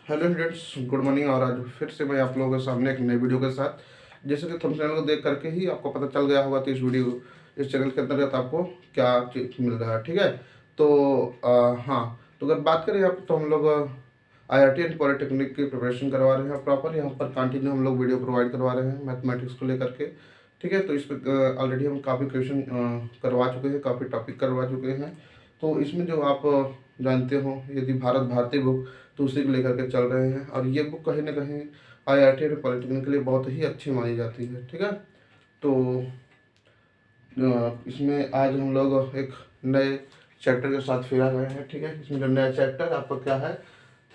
Hello students, good morning. और आज फिर से मैं आप लोगों के सामने एक नई वीडियो के साथ, जैसे कि थंबनेल को देख करके ही आपको पता चल गया होगा, तो इस चैनल के अंतर्गत आपको क्या चीज मिल रहा है। ठीक है, तो हाँ, तो अगर बात करें यहाँ पर, तो हम लोग IIT एंड पॉलिटेक्निक की प्रिपरेशन करवा रहे हैं प्रॉपर। यहाँ पर कंटिन्यू हम लोग वीडियो प्रोवाइड करवा रहे हैं मैथमेटिक्स को लेकर के। ठीक है, तो इस पर ऑलरेडी हम काफ़ी क्वेश्चन करवा चुके हैं, काफ़ी टॉपिक करवा चुके हैं। तो इसमें जो आप जानते हो, यदि भारत भारती बुक, तो उसी को लेकर के चल रहे हैं। और ये बुक कहीं ना कहीं IIT और पॉलिटेक्निक के लिए बहुत ही अच्छी मानी जाती है। ठीक है, तो इसमें आज हम लोग एक नए चैप्टर के साथ फिर आ गए हैं। ठीक है, इसमें जो नया चैप्टर आपका क्या है,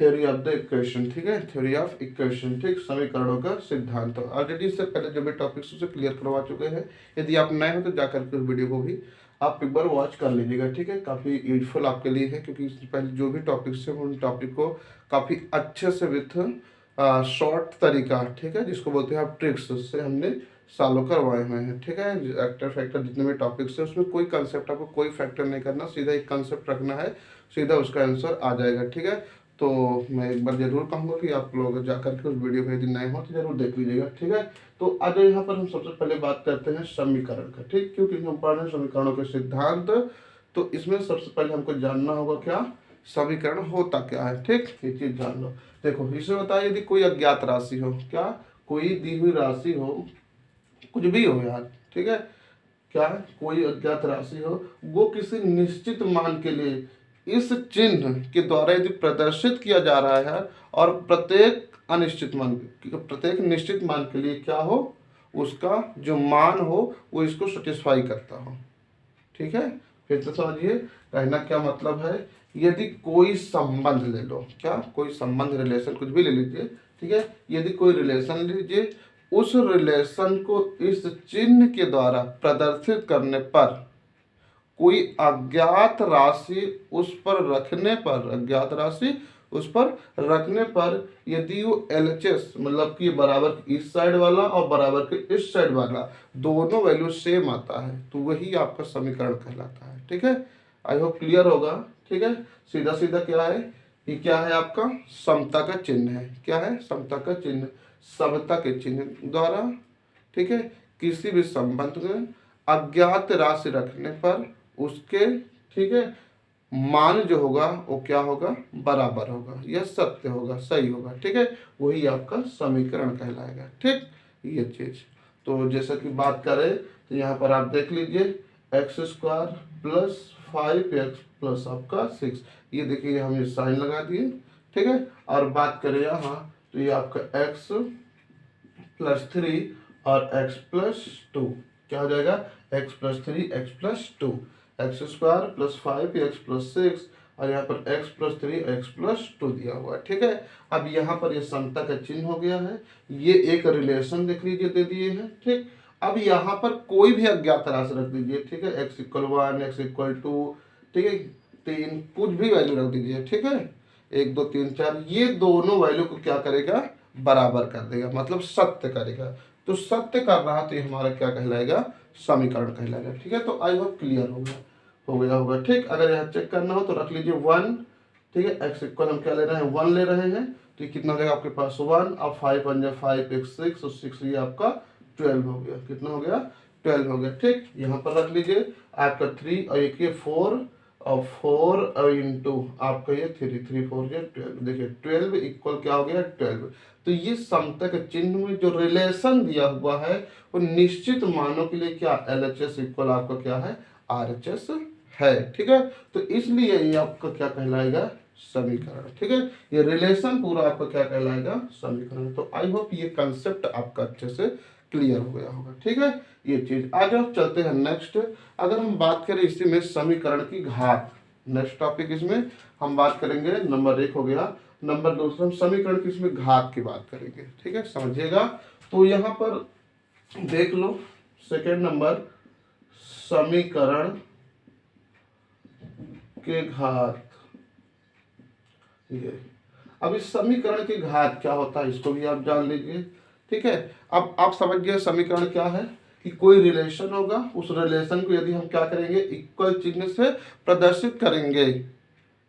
थ्योरी ऑफ द इक्वेशन। ठीक है, थ्योरी ऑफ इक्वेशन, ठीक, समीकरणों का सिद्धांत। ऑलरेडी इससे पहले जो भी टॉपिक्स उसे क्लियर करवा चुके हैं। यदि आप नए हो तो जाकर के उस वीडियो को भी आप एक बार वॉच कर लीजिएगा। ठीक है, काफ़ी यूजफुल आपके लिए है, क्योंकि इससे पहले जो भी टॉपिक्स हैं उन टॉपिक को काफ़ी अच्छे से विथ शॉर्ट तरीका, ठीक है, जिसको बोलते हैं आप ट्रिक्स, उससे हमने सालों करवाए हुए हैं। ठीक है, एक्टर फैक्टर जितने भी टॉपिक्स हैं उसमें कोई कंसेप्ट आपको कोई फैक्टर नहीं करना, सीधा एक कंसेप्ट रखना है, सीधा उसका आंसर आ जाएगा। ठीक है, तो मैं एक बार जरूर कहूँगा कि आप लोग जाकर के उस वीडियो को यदि नए हो तो जरूर देख लीजिएगा। ठीक है, तो आज यहाँ पर हम सबसे पहले बात करते हैं समीकरण का। ठीक, क्योंकि हम पढ़ रहे हैं समीकरणों के सिद्धांत, तो इसमें सबसे पहले हमको जानना होगा क्या समीकरण होता क्या है। ठीक, ये चीज जान लो। देखो, इसे बताया यदि कोई अज्ञात राशि हो, क्या कोई दी हुई राशि हो, कुछ भी हो यार, ठीक है, क्या कोई अज्ञात राशि हो, वो किसी निश्चित मान के लिए इस चिन्ह के द्वारा यदि प्रदर्शित किया जा रहा है, और प्रत्येक निश्चित मान के लिए क्या हो, उसका जो मान हो वो इसको सेटिस्फाई करता हो। ठीक है, फिर तो समझिए कहना क्या मतलब है। यदि कोई संबंध ले लो, क्या कोई संबंध, रिलेशन कुछ भी ले लीजिए। ठीक है, यदि कोई रिलेशन लीजिए, उस रिलेशन को इस चिन्ह के द्वारा प्रदर्शित करने पर कोई अज्ञात राशि उस पर रखने पर, अज्ञात राशि उस पर रखने पर यदि वो LHS, मतलब कि बराबर इस साइड वाला और बराबर के इस साइड वाला दोनों वैल्यू सेम आता है, तो वही आपका समीकरण कहलाता है। ठीक है, आई होप क्लियर होगा। ठीक है, सीधा सीधा क्या है, ये क्या है आपका समता का चिन्ह है। क्या है, समता का चिन्ह, समता के चिन्ह द्वारा, ठीक है, किसी भी संबंध में अज्ञात राशि रखने पर उसके, ठीक है, मान जो होगा वो क्या होगा, बराबर होगा, यह सत्य होगा, सही होगा। ठीक है, वही आपका समीकरण कहलाएगा। ठीक, ये चीज तो जैसा कि बात करें तो यहाँ पर आप देख लीजिए x² प्लस 5x प्लस आपका 6, ये देखिए हम ये साइन लगा दिए। ठीक है, और बात करें यहाँ तो ये आपका x प्लस 3 और x प्लस 2 क्या हो जाएगा, x plus 3 x plus 2, x² plus 5x plus 6, और यहाँ पर x प्लस 3 x प्लस 2 दिया हुआ है। ठीक है, अब यहाँ पर ये समता का चिन्ह हो गया है, ये एक रिलेशन देख लीजिए दे दिए हैं। ठीक, अब यहाँ पर कोई भी अज्ञात राशि रख दीजिए। ठीक है, x = 1 x = 2, ठीक है, 3 कुछ भी वैल्यू रख दीजिए। ठीक है, 1 2 3 4, ये दोनों वैल्यू को क्या करेगा, बराबर कर देगा, मतलब सत्य करेगा। तो सत्य कर रहा तो ये हमारा क्या कहलाएगा, समीकरण कहलाएगा। ठीक है, तो आई होप क्लियर हो गया होगा। ठीक, अगर यहाँ चेक करना हो तो रख लीजिए 1। ठीक है, x = हम क्या ले रहे हैं, 1 ले रहे हैं, तो ये कितना हो जाएगा आपके पास 1, अब 5 × 5 = 6, और 6 ये आपका 12 हो गया। कितना हो गया, 12 हो गया। ठीक, यहाँ पर रख लीजिए आपका 3, और एक ये 4, और 4 इंटू आपका ये 3, 3 4 12, देखिए 12 इक्वल क्या हो गया, 12। तो ये समता के चिन्ह में जो रिलेशन दिया हुआ है वो निश्चित मानों के लिए क्या, LHS इक्वल आपका क्या है, RHS है। ठीक है, तो इसलिए ये आपका क्या कहलाएगा, समीकरण। ठीक है, ये रिलेशन पूरा आपका क्या कहलाएगा, समीकरण। तो आई होप ये कंसेप्ट आपका अच्छे से क्लियर हो गया होगा। ठीक है, ये चीज। आज हम चलते हैं नेक्स्ट। अगर हम बात करें इसी में समीकरण की घात, नेक्स्ट टॉपिक इसमें हम बात करेंगे, नंबर 1 हो गया। नंबर 2 हम समीकरण की इसमें घात की बात करेंगे। ठीक है, समझिएगा। तो यहाँ पर देख लो, सेकेंड नंबर समीकरण के घात। ये अब इस समीकरण की घात क्या होता है, इसको भी आप जान लीजिए। ठीक है, अब आप समझ गए समीकरण क्या है, कि कोई रिलेशन होगा, उस रिलेशन को यदि हम क्या करेंगे, इक्वल चिन्ह से प्रदर्शित करेंगे,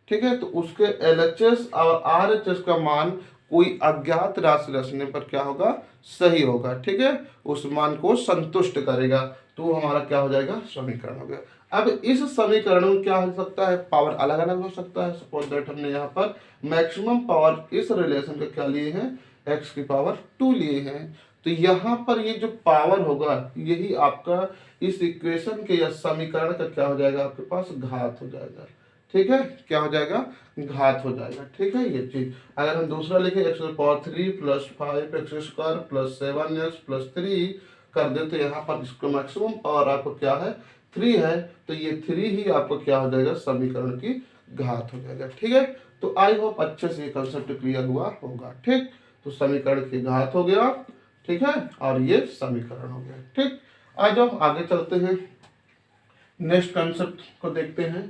ठीक है, तो उसके LHS और RHS का मान कोई अज्ञात राशि रचने पर क्या होगा, सही होगा। ठीक है, उस मान को संतुष्ट करेगा, तो हमारा क्या हो जाएगा, समीकरण हो गया। अब इस समीकरण में क्या हो सकता है, पावर अलग अलग हो सकता है। सपोज दैट हमने यहाँ पर मैक्सिमम पावर इस रिलेशन का क्या लिए हैं, x की पावर 2 लिए हैं, तो यहाँ पर ये जो पावर होगा यही आपका इस इक्वेशन के या समीकरण का क्या हो जाएगा, आपके पास घात हो जाएगा। ठीक है, क्या हो जाएगा, घात हो जाएगा। ठीक है, ये चीज अगर हम दूसरा लिखे x की power 3 plus 5x² plus 7x plus 3 कर दे, तो यहाँ पर इसको मैक्सिमम पावर आपको क्या है, 3 है, तो ये 3 ही आपको क्या हो जाएगा, समीकरण की घात हो जाएगा। ठीक है, तो आई होप अच्छे से कंसेप्ट क्लियर हुआ होगा। ठीक, तो समीकरण की घात हो गया, ठीक है, और ये समीकरण हो गया। ठीक, आ जाओ आगे चलते हैं, नेक्स्ट कंसेप्ट को देखते हैं।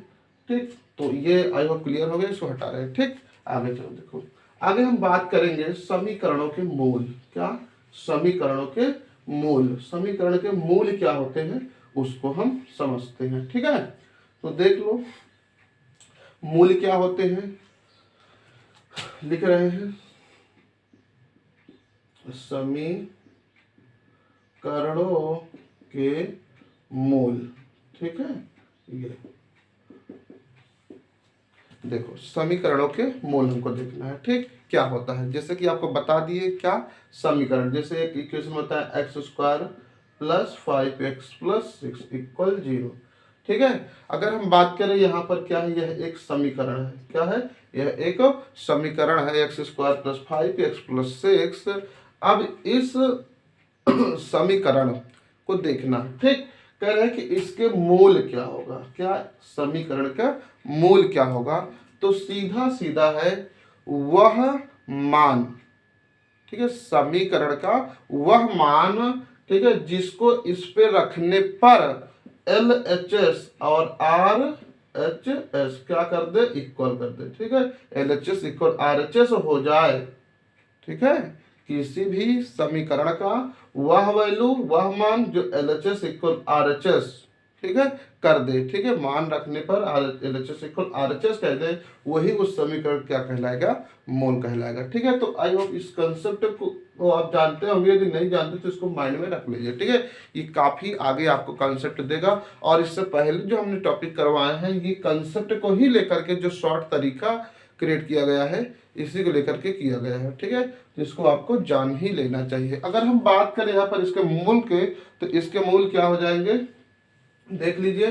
ठीक, तो ये आई होप क्लियर हो गया, इसको हटा रहे हैं। ठीक, आगे चलो, देखो आगे हम बात करेंगे समीकरणों के मूल। क्या, समीकरणों के मूल, समीकरण के मूल क्या होते हैं उसको हम समझते हैं। ठीक है, तो देख लो मूल क्या होते हैं, लिख रहे हैं समीकरणों के मूल। ठीक है, ये देखो समीकरणों के मूल हमको देखना है। ठीक, क्या होता है, जैसे कि आपको बता दिए क्या, समीकरण जैसे एक इक्वेशन होता है x² plus 5x plus 6 equal 0। ठीक है, अगर हम बात करें यहाँ पर क्या है, यह एक समीकरण है। क्या है, यह एक समीकरण है, x² प्लस 5x प्लस 6। अब इस समीकरण को देखना। ठीक, कह रहे हैं कि इसके मूल क्या होगा, क्या समीकरण का मूल क्या होगा, तो सीधा सीधा है वह मान। ठीक है, समीकरण का वह मान, ठीक है, जिसको इस पे रखने पर LHS और RHS क्या कर दे, इक्वल कर दे। ठीक है, LHS इक्वल RHS हो जाए। ठीक है, किसी भी समीकरण का वह वैल्यू, वह मान जो LHS इक्वल RHS, ठीक है, कर दे। ठीक है, मान रखने पर LHS इक्वल RHS कह दे, वही उस समीकरण क्या कहलाएगा, मूल कहलाएगा। ठीक है, तो आई होप इस कंसेप्ट को आप जानते होंगे, यदि नहीं जानते तो इसको माइंड में रख लीजिए। ठीक है, ये काफी आगे आपको कंसेप्ट देगा, और इससे पहले जो हमने टॉपिक करवाए हैं ये कंसेप्ट को ही लेकर के जो शॉर्ट तरीका क्रिएट किया गया है इसी को लेकर के किया गया है। ठीक है, तो इसको आपको जान ही लेना चाहिए। अगर हम बात करें यहाँ पर इसके मूल के, तो इसके मूल क्या हो जाएंगे, देख लीजिए।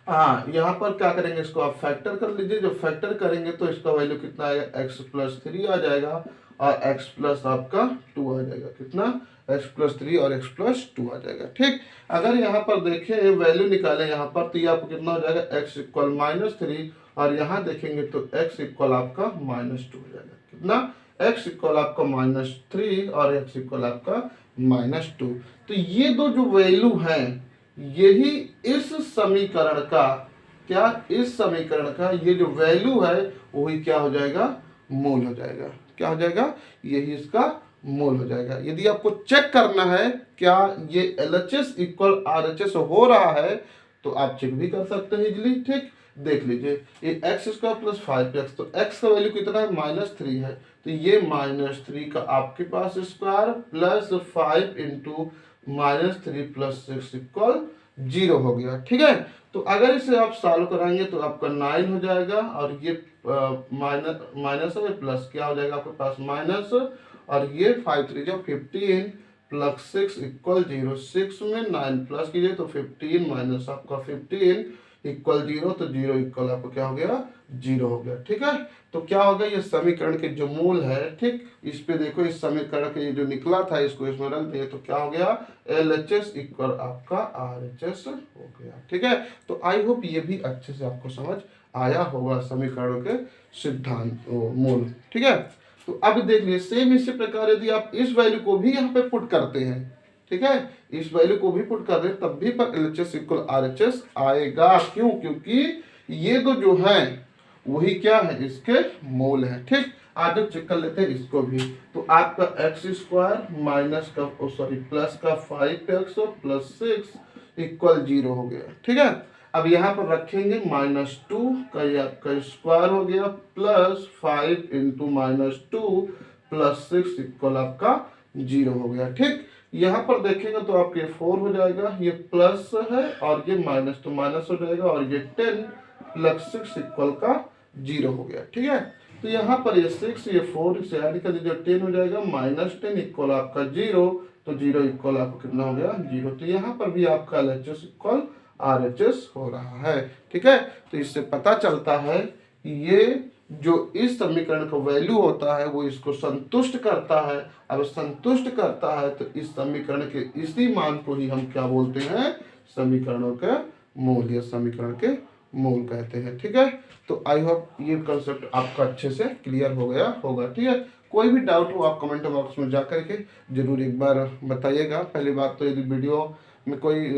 हाँ, यहाँ पर क्या करेंगे, इसको आप फैक्टर कर लीजिए। जब फैक्टर करेंगे तो इसका वैल्यू कितना आएगा, x प्लस 3 आ जाएगा और x प्लस आपका 2 आ जाएगा। कितना, x प्लस 3 और x प्लस 2 आ जाएगा। ठीक, अगर यहाँ पर देखें वैल्यू निकालें यहाँ पर, तो ये आपको कितना हो जाएगा, x इक्वल -3, और यहाँ देखेंगे तो x इक्वल आपका -2 हो जाएगा। कितना, x इक्वल आपका -3 और x इक्वल आपका -2। तो ये दो जो वैल्यू हैं यही इस समीकरण का, क्या, इस समीकरण का ये जो वैल्यू है वही क्या हो जाएगा, मूल हो जाएगा। क्या हो जाएगा, यही इसका मूल हो जाएगा। यदि आपको चेक करना है क्या ये LHS इक्वल RHS हो रहा है, तो आप चेक भी कर सकते हैं इजिली। ठीक, देख लीजिए ये x² प्लस 5x, तो x का वैल्यू कितना है, -3 है, तो ये -3 का आपके पास square plus 5 into -3 plus 6 equal 0 हो गया। ठीक है, तो अगर इसे आप सॉल्व कराएंगे तो आपका 9 हो जाएगा, और ये माइनस है प्लस क्या हो जाएगा आपके पास माइनस, और ये 5 3 जो 15 प्लस 6 इक्वल 0। 6 में 9 प्लस कीजिए तो 15 माइनस आपका 15 इक्वल 0, तो 0 इक्वल आपको क्या हो गया, 0 हो गया। ठीक है, तो क्या हो गया, ये समीकरण के जो मूल है। ठीक, इस पे देखो, इस समीकरण के ये जो निकला था इसको इसमें रख दिए, तो क्या हो गया, LHS इक्वल आपका RHS हो गया। ठीक है, तो आई होप ये भी अच्छे से आपको समझ आया होगा समीकरणों के सिद्धांत मूल। ठीक है, तो अब देख लीजिए सेम इसी प्रकार यदि आप इस वैल्यू को भी यहाँ पे पुट करते हैं, ठीक है, इस वैल्यू को भी पुट कर दे तब भी पर LHS इक्वल RHS आएगा। क्यों, क्योंकि ये दो जो हैं वही क्या है, इसके मूल है। ठीक, आगे चेक कर लेते हैं इसको भी, तो आपका x² माइनस का प्लस का 5x प्लस 6 इक्वल 0 हो गया। ठीक है, अब यहाँ पर रखेंगे -2 का ये आपका स्क्वायर हो गया प्लस 5 इंटू -2 प्लस 6 इक्वल आपका 0 हो गया। ठीक, यहाँ पर देखेंगे तो आपके 4 हो जाएगा, ये प्लस है और ये माइनस, तो माइनस हो जाएगा और ये 10 प्लस 6 इक्वल का 0 हो गया। ठीक है, तो यहाँ पर ये 6 ये 4 से ऐड कर दीजिए, 10 हो जाएगा -10 इक्वल आपका 0, तो 0 इक्वल आपको कितना हो गया 0। तो यहाँ पर भी आपका LHS इक्वल RHS हो रहा है। ठीक है, तो इससे पता चलता है कि ये जो इस समीकरण का वैल्यू होता है वो इसको संतुष्ट करता है। अब संतुष्ट करता है तो इस समीकरण के इसी मान को ही हम क्या बोलते हैं, समीकरणों के मूल या समीकरण के मूल कहते हैं। ठीक है, तो आई होप ये कंसेप्ट आपका अच्छे से क्लियर हो गया होगा। ठीक है, कोई भी डाउट हो आप कमेंट बॉक्स में जा करके जरूर एक बार बताइएगा। पहली बात तो यदि वीडियो में कोई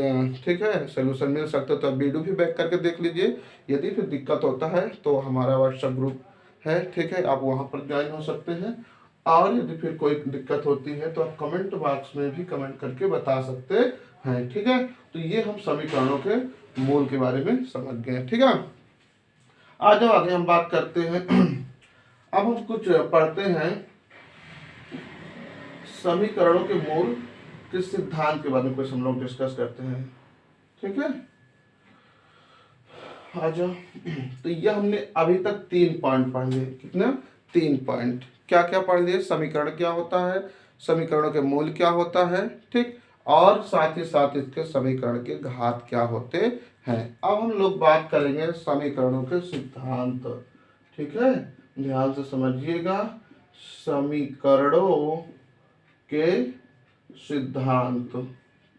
ठीक है सोल्यूशन मिल सकता है तो आप वीडियो भी बैक करके देख लीजिए। यदि फिर दिक्कत होता है तो हमारा व्हाट्सएप ग्रुप है, ठीक है, आप वहाँ पर ज्वाइन हो सकते हैं। और यदि फिर कोई दिक्कत होती है तो आप कमेंट बॉक्स में भी कमेंट करके बता सकते हैं। ठीक है, तो ये हम समीकरणों के मूल के बारे में समझ गए। ठीक है, आ जाओ आगे हम बात करते हैं। अब हम कुछ पढ़ते हैं समीकरणों के मूल के सिद्धांत के बारे में, कुछ हम लोग डिस्कस करते हैं। ठीक है, आ जाओ। तो यह हमने अभी तक 3 पॉइंट पढ़ लिए। कितने? 3 पॉइंट। क्या क्या पढ़ लिए? समीकरण क्या होता है, समीकरणों के मूल क्या होता है, ठीक, और साथ ही साथ इसके समीकरण के घात क्या होते हैं। अब हम लोग बात करेंगे समीकरणों के सिद्धांत। ठीक है, ध्यान से समझिएगा, समीकरणों के सिद्धांत।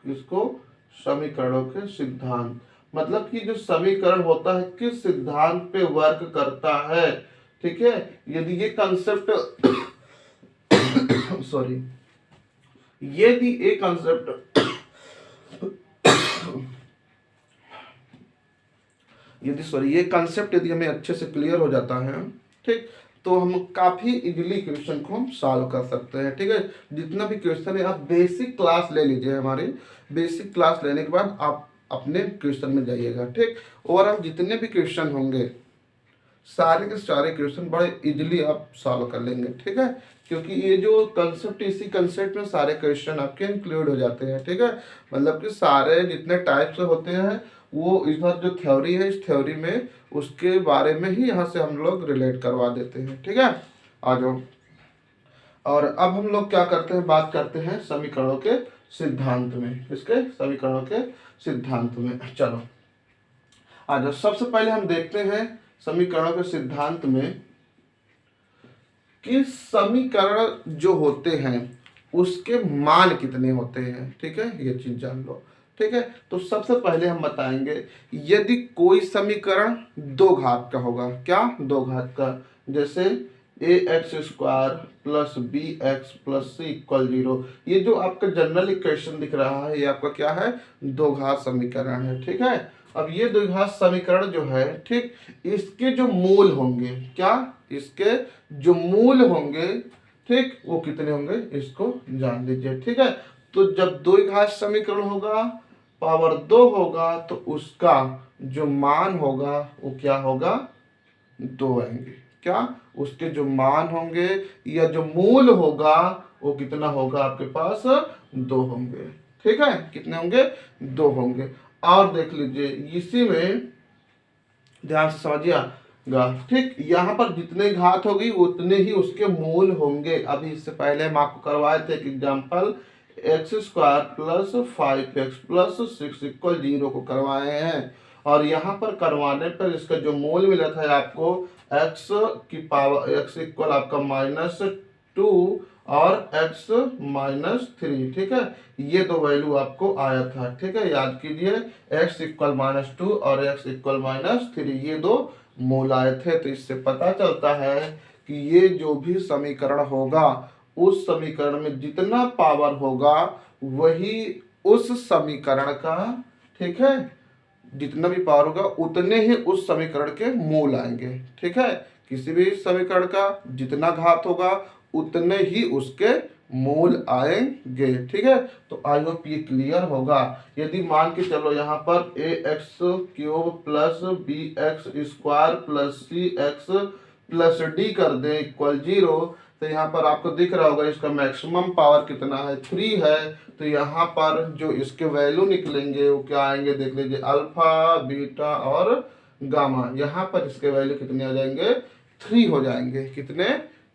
किसको? समीकरणों के सिद्धांत, मतलब कि जो समीकरण होता है किस सिद्धांत पे वर्क करता है। ठीक है, यदि ये कंसेप्ट सॉरी, यदि ये कंसेप्ट ये कंसेप्ट यदि हमें अच्छे से क्लियर हो जाता है, ठीक, तो हम काफी इजीली क्वेश्चन को हम सॉल्व कर सकते हैं। ठीक है, जितना भी क्वेश्चन है आप बेसिक क्लास ले लीजिए, हमारी बेसिक क्लास लेने के बाद आप अपने क्वेश्चन में जाइएगा। ठीक, ओवरऑल जितने भी क्वेश्चन होंगे सारे के सारे क्वेश्चन बड़े इजीली आप सॉल्व कर लेंगे। ठीक है, क्योंकि ये जो कंसेप्ट, इसी कंसेप्ट में सारे क्वेश्चन आपके इंक्लूड हो जाते हैं। ठीक है, मतलब कि सारे जितने टाइप्स होते हैं वो इधर जो थ्योरी है इस थ्योरी में उसके बारे में ही यहाँ से हम लोग रिलेट करवा देते हैं। ठीक है, आ जाओ। और अब हम लोग क्या करते हैं, बात करते हैं समीकरणों के सिद्धांत में, इसके समीकरणों के सिद्धांत में। चलो आ जाओ, सबसे पहले हम देखते हैं समीकरणों के सिद्धांत में कि समीकरण जो होते हैं उसके मान कितने होते हैं। ठीक है, ये चीज जान लो। ठीक है, तो सबसे पहले हम बताएंगे यदि कोई समीकरण 2 घात का होगा। क्या? 2 घात का, जैसे ax² plus bx plus c equal 0। ये जो आपका जनरल इक्वेशन दिख रहा है ये आपका क्या है, 2 घात समीकरण है। ठीक है, अब ये 2 घात समीकरण जो है, ठीक, इसके जो मूल होंगे, क्या, इसके जो मूल होंगे, ठीक, वो कितने होंगे इसको जान लीजिए। ठीक है, तो जब 2 घात समीकरण होगा, पावर 2 होगा, तो उसका जो मान होगा वो क्या होगा, 2 आएंगे। क्या? उसके जो मान होंगे या जो मूल होगा वो कितना होगा आपके पास, 2 होंगे। ठीक है, कितने होंगे, 2 होंगे। और देख लीजिए इसी में ध्यान से समझिएगा। ठीक, यहाँ पर जितने घात होगी उतने ही उसके मूल होंगे। अभी इससे पहले हम आपको करवाए थे एक example, x² plus 5x plus 6 equal 0 को करवाए हैं। और यहाँ पर करवाने पर इसका जो मूल मिला था आपको x की पावर, x इक्वल आपका -2 और x -3। ठीक है, ये 2 वैल्यू आपको आया था। ठीक है, याद कीजिए, x इक्वल -2 और x इक्वल -3 ये 2 मूल आए थे। तो इससे पता चलता है कि ये जो भी समीकरण होगा उस समीकरण में जितना पावर होगा वही उस समीकरण का, ठीक है, जितना भी पावर होगा उतने ही उस समीकरण के मूल आएंगे। ठीक है, किसी भी समीकरण का जितना घात होगा उतने ही उसके मूल आएंगे। ठीक है, तो आई होप ये क्लियर होगा। यदि मान के चलो यहाँ पर A x cube plus B x square plus C x plus D कर दे इक्वल 0, तो यहाँ पर आपको दिख रहा होगा इसका मैक्सिमम पावर कितना है, 3 है। तो यहाँ पर जो इसके वैल्यू निकलेंगे वो क्या आएंगे, देख लीजिए, अल्फा बीटा और गामा। यहाँ पर इसके वैल्यू कितने हो जाएंगे, 3 हो जाएंगे। कितने,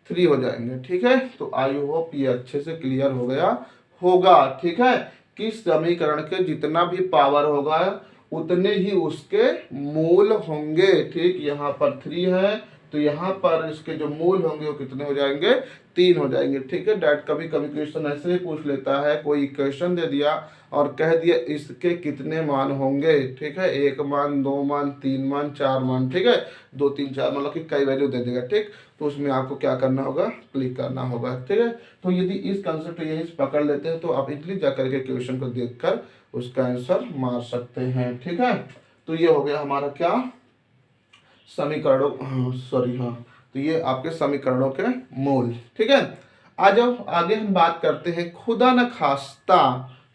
3 हो जाएंगे। ठीक है, तो आई होप ये अच्छे से क्लियर हो गया होगा। ठीक है, कि समीकरण के जितना भी पावर होगा उतने ही उसके मूल होंगे। ठीक, यहाँ पर 3 है तो यहाँ पर इसके जो मूल होंगे वो कितने हो जाएंगे, 3 हो जाएंगे। ठीक है, डैट कभी कभी क्वेश्चन ऐसे ही पूछ लेता है, कोई इक्वेशन दे दिया और कह दिया इसके कितने मान होंगे। ठीक है, 1 मान, 2 मान, 3 मान, 4 मान। ठीक है, 2 3 4 मतलब कि कई वैल्यू दे देगा। ठीक, तो उसमें आपको क्या करना होगा, क्लिक करना होगा। ठीक है, तो यदि इस कंसेप्ट यही पकड़ लेते हैं तो आप इजीली जा करके क्वेश्चन को देखकर उसका आंसर मार सकते हैं। ठीक है, तो ये हो गया हमारा क्या, समीकरणों, सॉरी हाँ, तो ये आपके समीकरणों के मूल। ठीक है, आज आगे हम बात करते हैं खुदा न खास्ता।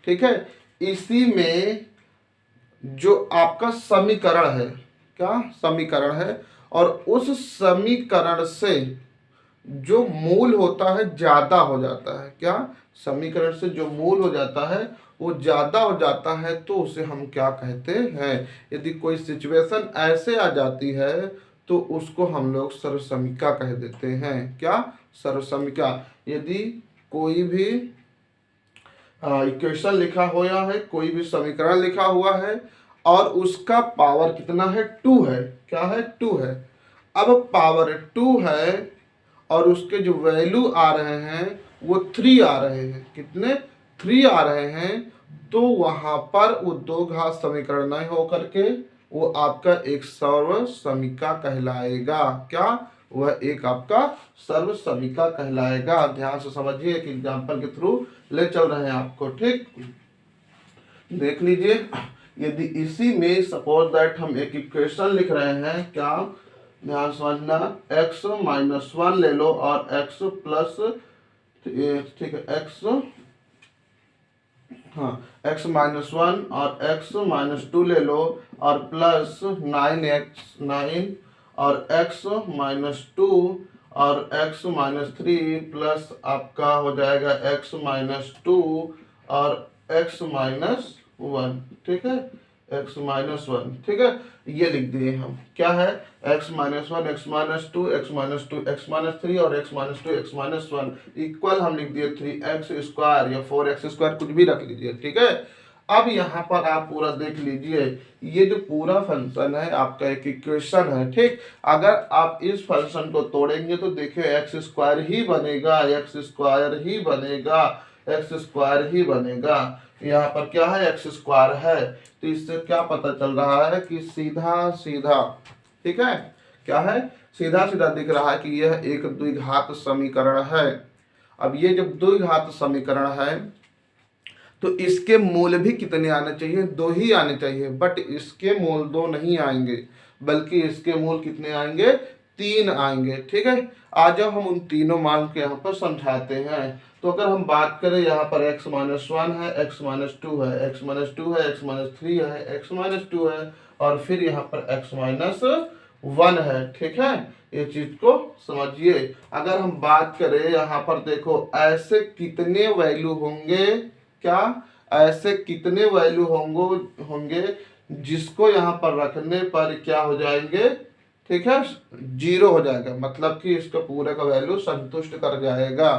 ठीक है, इसी में जो आपका समीकरण है, क्या समीकरण है, और उस समीकरण से जो मूल होता है ज्यादा हो जाता है। क्या, समीकरण से जो मूल हो जाता है वो ज्यादा हो जाता है तो उसे हम क्या कहते हैं। यदि कोई सिचुएशन ऐसे आ जाती है तो उसको हम लोग सर्वसमीका कह देते हैं। क्या, सर्वसमीका। यदि कोई भी इक्वेशन लिखा हुआ है, कोई भी समीकरण लिखा हुआ है और उसका पावर कितना है, 2 है। क्या है, 2 है। अब पावर 2 है और उसके जो वैल्यू आ रहे हैं वो 3 आ रहे हैं। कितने, 3 आ रहे हैं। तो वहां पर वो दो घात समीकरण नहीं हो करके वो आपका एक सर्व समीका कहलाएगा। क्या, वह एक आपका सर्व समीका कहलाएगा। ध्यान से समझिए, एक एग्जांपल के थ्रू ले चल रहे हैं आपको। ठीक, देख लीजिए, यदि इसी में सपोज दैट हम एक इक्वेशन लिख रहे हैं, क्या, ध्यान समझना, x माइनस 1 ले लो और x प्लस, ठीक है, x माइनस 1 और x माइनस 2 ले लो और प्लस 9 और x माइनस 2 और x माइनस 3 प्लस आपका हो जाएगा x माइनस 2 और x माइनस 1। ठीक है, x माइनस 1। ठीक है, ये लिख दिए हम। क्या है, x minus 1, x minus 2, x minus 2, x minus 3 और x minus 2, x minus 1 equal हम लिख दिए 3x स्क्वायर या 4x स्क्वायर, कुछ भी रख लीजिए। ठीक है, अब यहाँ पर आप पूरा देख लीजिए, ये जो पूरा फंक्शन है आपका एक इक्वेशन है। ठीक, अगर आप इस फंक्शन को तोड़ेंगे तो देखिए एक्स स्क्वायर ही बनेगा, एक्स स्क्वायर ही बनेगा, एक्स स्क्वायर ही बनेगा। यहाँ पर क्या है, एक्स स्क्वायर है। तो इससे क्या पता चल रहा है कि सीधा सीधा, ठीक है, क्या है, सीधा सीधा दिख रहा है कि यह एक द्विघात समीकरण है। अब ये जब द्विघात समीकरण है तो इसके मूल भी कितने आने चाहिए, 2 ही आने चाहिए। बट इसके मूल 2 नहीं आएंगे, बल्कि इसके मूल कितने आएंगे, 3 आएंगे। ठीक है, आज जब हम उन तीनों मान के यहाँ पर समझाते हैं, तो अगर हम बात करें यहाँ पर x माइनस 1 है, x माइनस 2 है, x माइनस 2 है, x माइनस 3 है, x माइनस 2 है और फिर यहाँ पर x माइनस 1 है। ठीक है, ये चीज को समझिए। अगर हम बात करें यहाँ पर देखो ऐसे कितने वैल्यू होंगे, क्या, ऐसे कितने वैल्यू होंगे जिसको यहाँ पर रखने पर क्या हो जाएंगे, ठीक है, 0 हो जाएगा। मतलब कि इसका पूरे का वैल्यू संतुष्ट कर जाएगा।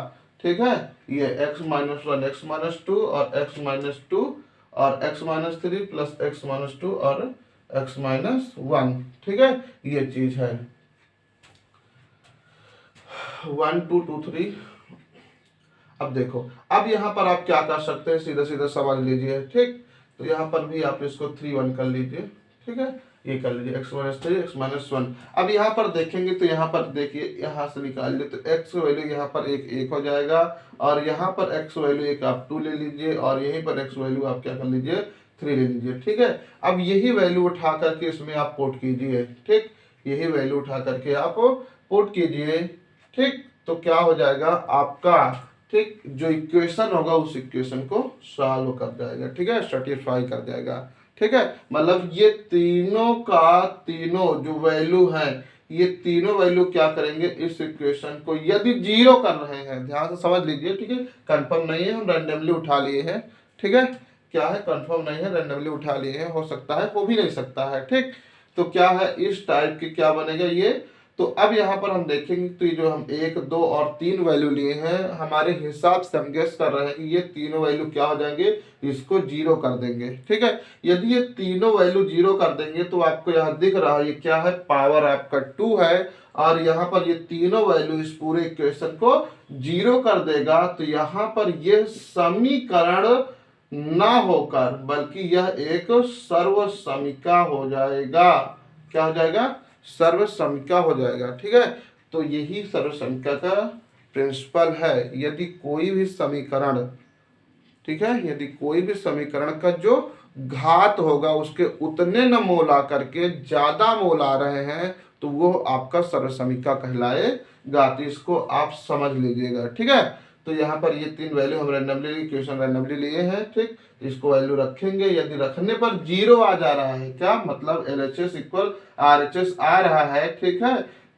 ठीक है, ये x माइनस 1, x माइनस 2 और x माइनस 2 और x minus 3 plus x minus 2 और x माइनस 1। ठीक है, ये चीज है 1 2 2 3। अब देखो, अब यहाँ पर आप क्या कर सकते हैं, सीधा सीधा समझ लीजिए। ठीक, तो यहाँ पर भी आप इसको 3 1 कर लीजिए। ठीक है, ये कर लीजिए x माइनस 3, x माइनस 1। अब यहाँ पर देखेंगे तो यहाँ पर देखिए, यहाँ से निकाल लिए तो x वैल्यू यहाँ पर 1 हो जाएगा और यहाँ पर x वैल्यू 1 आप 2 ले लीजिए और यहीं पर x वैल्यू आप क्या कर लीजिए, 3 ले लीजिए। ठीक है, अब यही वैल्यू उठा करके इसमें आप पुट कीजिए। ठीक, यही वैल्यू उठा करके आप पुट कीजिए। ठीक, तो क्या हो जाएगा आपका, ठीक, जो इक्वेशन होगा उस इक्वेशन को सॉल्व कर जाएगा, ठीक है, सेटिस्फाई कर जाएगा, ठीक है। मतलब ये तीनों का तीनों जो वैल्यू है, ये तीनों वैल्यू क्या करेंगे, इस इक्वेशन को यदि जीरो कर रहे हैं, ध्यान से समझ लीजिए, ठीक है, कंफर्म नहीं है, हम रैंडमली उठा लिए हैं, ठीक है, क्या है, कंफर्म नहीं है, रैंडमली उठा लिए हैं, हो सकता है, हो भी नहीं सकता है, ठीक। तो क्या है, इस टाइप की क्या बनेगा ये। तो अब यहाँ पर हम देखेंगे, तो ये जो हम 1, 2 और 3 वैल्यू लिए हैं, हमारे हिसाब से हम गेस कर रहे हैं कि ये तीनों वैल्यू क्या हो जाएंगे, इसको जीरो कर देंगे, ठीक है। यदि ये तीनों वैल्यू जीरो कर देंगे तो आपको यहाँ दिख रहा है ये क्या है, पावर आपका 2 है, और यहाँ पर ये तीनों वैल्यू इस पूरे इक्वेशन को जीरो कर देगा। तो यहाँ पर ये समीकरण ना होकर बल्कि यह एक सर्व समीका हो जाएगा। क्या हो जाएगा, सर्व समीका हो जाएगा, ठीक है। तो यही सर्व समीका का प्रिंसिपल है। यदि कोई भी समीकरण, ठीक है, यदि कोई भी समीकरण का जो घात होगा उसके उतने न मोल आकर के ज्यादा मोल आ रहे हैं तो वो आपका सर्व समीका कहलाएगा। तो इसको आप समझ लीजिएगा, ठीक है। तो यहाँ पर ये 3 वैल्यू हम रैंडमली क्वेश्चन रैंडमली लिए हैं, ठीक। इसको वैल्यू रखेंगे, यदि रखने पर जीरो आ जा रहा है, क्या मतलब LHS इक्वल RHS आ रहा है, ठीक है,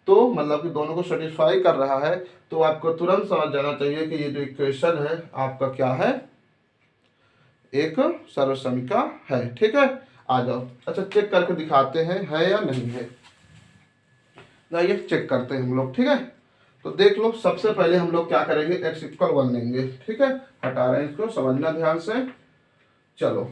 तो मतलब कि दोनों को सेटिस्फाई कर रहा है, तो आपको तुरंत समझ जाना चाहिए कि ये जो इक्वेशन है आपका क्या है, एक सर्व समीका है, ठीक है। आ जाओ, अच्छा चेक करके दिखाते हैं है या नहीं है, ये चेक करते हैं हम लोग, ठीक है। तो देख लो, सबसे पहले हम लोग क्या करेंगे, x इक्वल 1 लेंगे, ठीक है, हटा रहे हैं इसको, समझना ध्यान से। चलो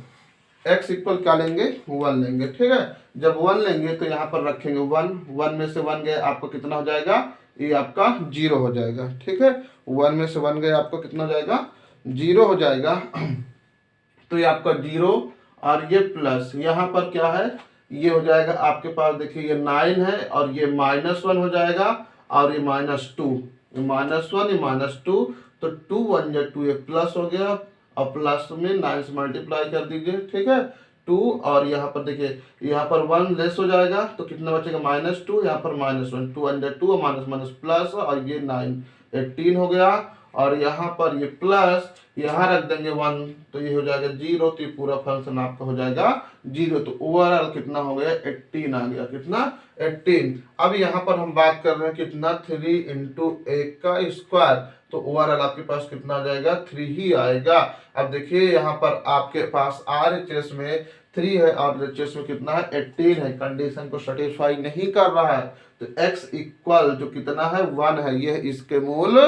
x इक्वल क्या लेंगे, 1 लेंगे, ठीक है। जब 1 लेंगे तो यहाँ पर रखेंगे 1, 1 में से 1 गए आपको कितना हो जाएगा, ये आपका 0 हो जाएगा, ठीक है। 1 में से 1 गए आपको कितना हो जाएगा, 0 हो जाएगा। तो ये आपका 0 और ये प्लस, यहाँ पर क्या है, ये हो जाएगा आपके पास, देखिए ये 9 है और ये -1 हो जाएगा और ये -2, -1 ये -2, तो 2 1 या 2, ये प्लस हो गया और प्लस में 9 से मल्टीप्लाई कर दीजिए, ठीक है, 2 और यहाँ पर देखिए यहाँ पर 1 लेस हो जाएगा तो कितना बचेगा, -2, यहाँ पर -1, 2 × 2 माइनस माइनस प्लस और ये 9 18 हो गया, और यहाँ पर ये प्लस यहाँ रख देंगे 1 तो ये हो जाएगा 0, तो ये पूरा फंक्शन आपका हो जाएगा 0। तो ओवरऑल कितना हो गया, 18 आ गया, कितना 18। अब यहाँ पर हम बात कर रहे हैं कितना, 3 × 1 का स्क्वायर, तो ओवरऑल आपके पास कितना आ जाएगा, 3 ही आएगा। अब देखिए यहाँ पर आपके पास RHS में 3 है और LHS में कितना है, 18 है, कंडीशन को सेटिस्फाई नहीं कर रहा है। तो x इक्वल जो कितना है, 1 है, ये इसके मूल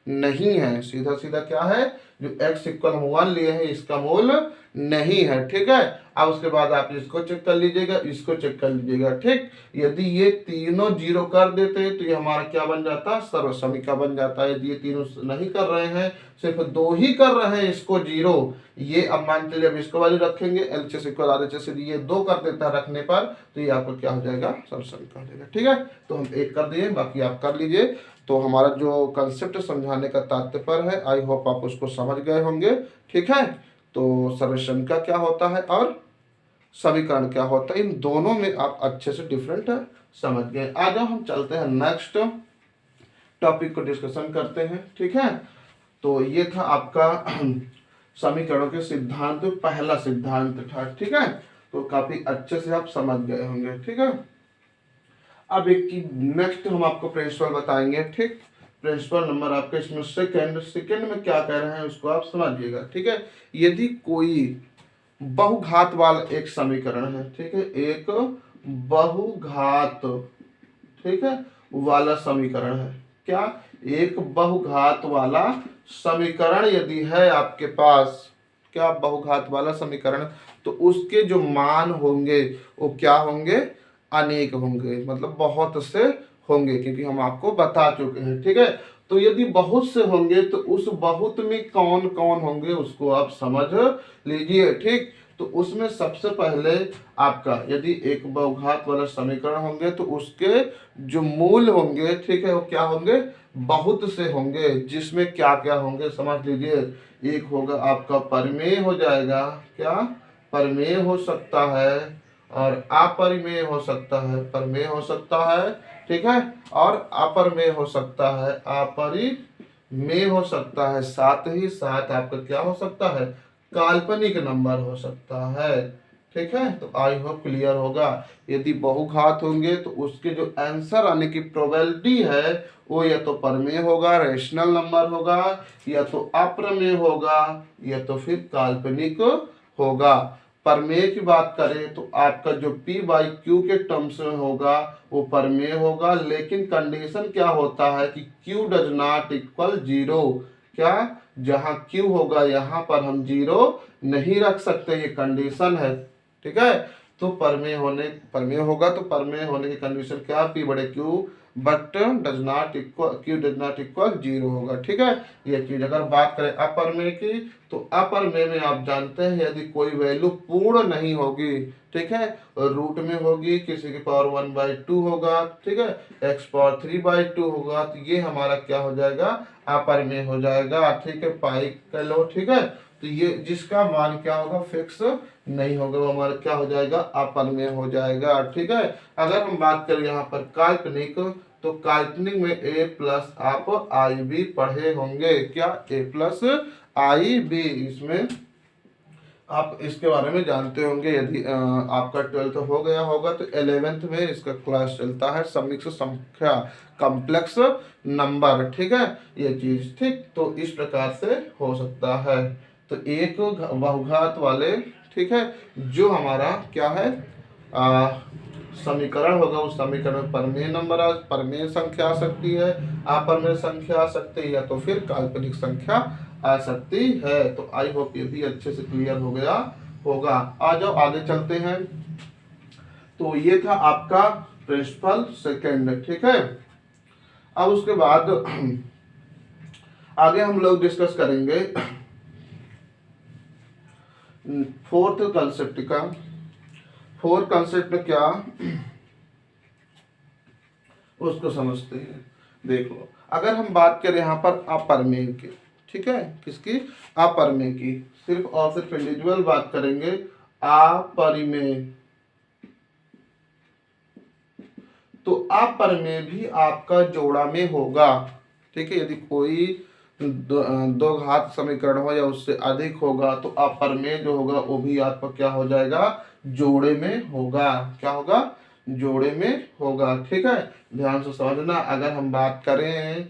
नहीं है, सीधा सीधा क्या है, जो x इक्वल हम 1 लिए हैं इसका मूल नहीं है, ठीक है। अब उसके बाद आप इसको चेक कर लीजिएगा, इसको चेक कर लीजिएगा, ठीक। यदि ये तीनों 0 कर देते हैं तो ये हमारा क्या बन जाता है, सर्व समीका बन जाता है। यदि ये तीनों नहीं कर रहे हैं, सिर्फ 2 ही कर रहे हैं इसको 0, ये अब मान चलिए अब इसको वाली रखेंगे, LHS इक्वल RHS, ये 2 कर देता है रखने पर, तो ये आपको क्या हो जाएगा, सर्व समीका हो जाएगा, ठीक है। तो हम 1 कर दिए, बाकी आप कर लीजिए। तो हमारा जो कंसेप्ट समझाने का तात्पर्य है, आई होप आप उसको समझ गए होंगे, ठीक है। तो सर्व समीका क्या होता है और समीकरण क्या होता है, इन दोनों में आप अच्छे से डिफरेंट समझ गए। आ जाओ हम चलते हैं नेक्स्ट टॉपिक को डिस्कशन करते हैं, ठीक है। तो ये था आपका समीकरणों के सिद्धांत, पहला सिद्धांत था, ठीक है। तो काफी अच्छे से आप समझ गए होंगे, ठीक है। अब एक की नेक्स्ट हम आपको प्रिंसिपल बताएंगे, ठीक। प्रिंसिपल नंबर आपका इसमें सेकंड में क्या कह रहे हैं उसको आप समझिएगा, ठीक है। यदि कोई बहुघात वाला एक समीकरण है, ठीक है, एक बहुघात, ठीक है, वाला समीकरण है, क्या, एक बहुघात वाला समीकरण यदि है आपके पास, क्या, बहुघात वाला समीकरण, तो उसके जो मान होंगे वो क्या होंगे, अनेक होंगे, मतलब बहुत से होंगे, क्योंकि हम आपको बता चुके हैं, ठीक है। तो यदि बहुत से होंगे तो उस बहुत में कौन कौन होंगे उसको आप समझ लीजिए, ठीक। तो उसमें सबसे पहले आपका यदि एक बहुघात वाला समीकरण होंगे तो उसके जो मूल होंगे, ठीक है, वो क्या होंगे, बहुत से होंगे, जिसमें क्या क्या होंगे समझ लीजिए। एक होगा आपका परिमेय हो जाएगा, क्या, परिमेय हो सकता है और अपरिमेय हो सकता है, परिमेय हो सकता है, ठीक है, और अपरिमेय हो सकता है, अपरिमेय में हो सकता है, साथ ही साथ आपका क्या हो सकता है, काल्पनिक नंबर हो सकता है। ठीक है, तो आई होप क्लियर होगा। यदि बहुघात होंगे तो उसके जो आंसर आने की प्रोबेबिलिटी है वो या तो परमेय होगा, रेशनल नंबर होगा, या तो अप्रमेय होगा, या तो फिर काल्पनिक होगा। परमेय की बात करें तो आपका जो P बाई क्यू के टर्म्स में होगा वो परमेय होगा, लेकिन कंडीशन क्या होता है कि Q does not equal zero. क्या, जहां Q होगा यहाँ पर हम जीरो नहीं रख सकते, ये कंडीशन है। ठीक है, तो परमेय होगा तो परमेय होने की कंडीशन क्या, P बड़े Q but does not equal, Q does not equal zero होगा। ठीक है, ये चीज। अगर बात करें अपरमेय की तो अपरमेय में आप जानते हैं यदि कोई वैल्यू पूर्ण नहीं होगी, ठीक है, रूट में होगी, किसी की पावर 1/2 होगा, ठीक है, x पावर 3/2 होगा, तो ये हमारा क्या हो जाएगा, अपरमेय हो जाएगा। ठीक है, पाई कर लो। ठीक है, तो ये जिसका मान क्या होगा, फिक्स नहीं होगा, वो हमारा क्या हो जाएगा, अपरमेय हो जाएगा। ठीक है, अगर हम बात करें यहाँ पर काल्पनिक, तो काल्पनिक में a प्लस आप आई बी पढ़े होंगे। क्या, a प्लस आई बी, इसमें आप इसके बारे में जानते होंगे। यदि आपका 12th हो गया होगा तो 11th में इसका क्लास चलता है, समिश्र संख्या, कॉम्प्लेक्स नंबर। ठीक है, ये चीज। ठीक, तो इस प्रकार से हो सकता है। तो एक बहुघात वाले, ठीक है, जो हमारा क्या है, समीकरण होगा, उस समीकरण में परमेय नंबर परमेय संख्या आ सकती है, अपरमेय संख्या आ सकती है, या तो फिर काल्पनिक संख्या आ सकती है। तो आई होप ये भी अच्छे से क्लियर हो गया होगा। आ जाओ आगे चलते हैं। तो ये था आपका प्रिंसिपल सेकंड। ठीक है, अब उसके बाद आगे हम लोग डिस्कस करेंगे फोर्थ कंसेप्ट का। फोर्थ कंसेप्ट में क्या, उसको समझते हैं। देखो, अगर हम बात करें यहाँ पर अपरमेय की, ठीक है, किसकी, अपरमेय की, सिर्फ और सिर्फ इंडिविजुअल बात करेंगे, अपरिमेय, तो अपरमेय भी आपका जोड़ा में होगा। ठीक है, यदि कोई दो घात समीकरण हो या उससे अधिक होगा तो अपरमेय जो होगा वो भी आपका क्या हो जाएगा, जोड़े में होगा। क्या होगा, जोड़े में होगा। ठीक है, ध्यान से समझना। अगर हम बात करें